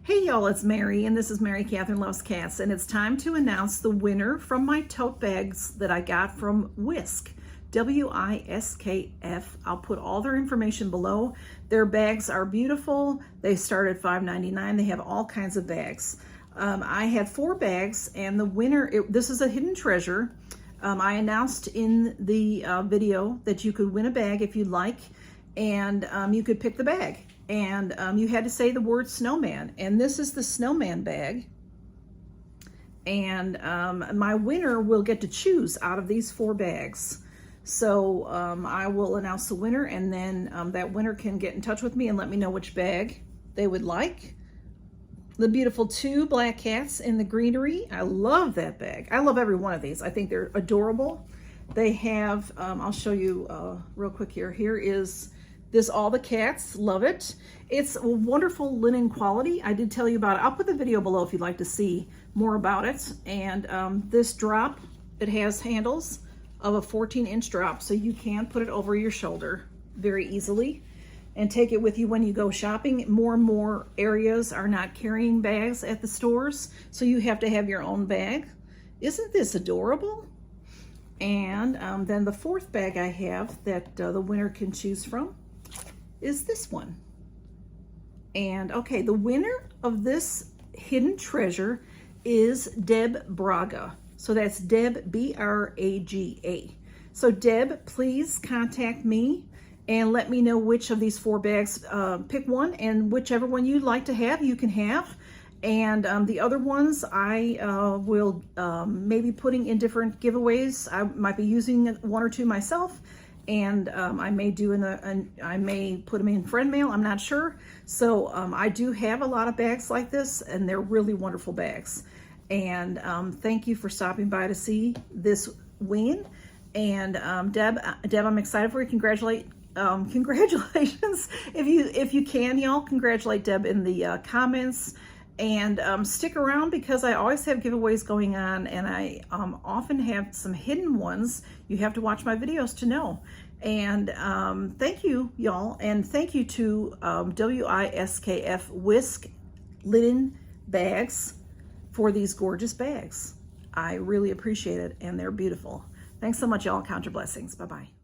Hey y'all, it's Mary, and this is Mary Catherine Loves Cats, and it's time to announce the winner from my tote bags that I got from Wiskf, W-I-S-K-F. I'll put all their information below. Their bags are beautiful. They start at $5.99. They have all kinds of bags. I had 4 bags, and the winner, this is a hidden treasure. I announced in the video that you could win a bag if you'd like, and you could pick the bag. And you had to say the word snowman, and this is the snowman bag. And my winner will get to choose out of these 4 bags. So I will announce the winner, and then that winner can get in touch with me and let me know which bag they would like. The beautiful 2 black cats in the greenery. I love that bag. I love every one of these. I think they're adorable. They have, I'll show you real quick here. Here is this All the Cats. Love it. It's a wonderful linen quality. I did tell you about it. I'll put the video below if you'd like to see more about it. And this drop, it has handles of a 14-inch drop, so you can put it over your shoulder very easily and take it with you when you go shopping. More and more areas are not carrying bags at the stores, so you have to have your own bag. Isn't this adorable? And then the 4th bag I have that the winner can choose from is this one. And okay, the winner of this hidden treasure is Deb Braga. So that's Deb, B-R-A-G-A. So Deb, please contact me and let me know which of these 4 bags. Pick one, and whichever one you'd like to have, you can have. And the other ones I will maybe putting in different giveaways. I might be using 1 or 2 myself, and I may do I may put them in friend mail. I'm not sure. So I do have a lot of bags like this, and they're really wonderful bags. And thank you for stopping by to see this win. And Deb, I'm excited for you. Congratulations. If you can, y'all, congratulate Deb in the comments. And stick around, because I always have giveaways going on, and I often have some hidden ones. You have to watch my videos to know. And thank you, y'all, and thank you to W-I-S-K-F Wiskf linen bags for these gorgeous bags. I really appreciate it, and they're beautiful. Thanks so much, y'all. Count your blessings. Bye-bye.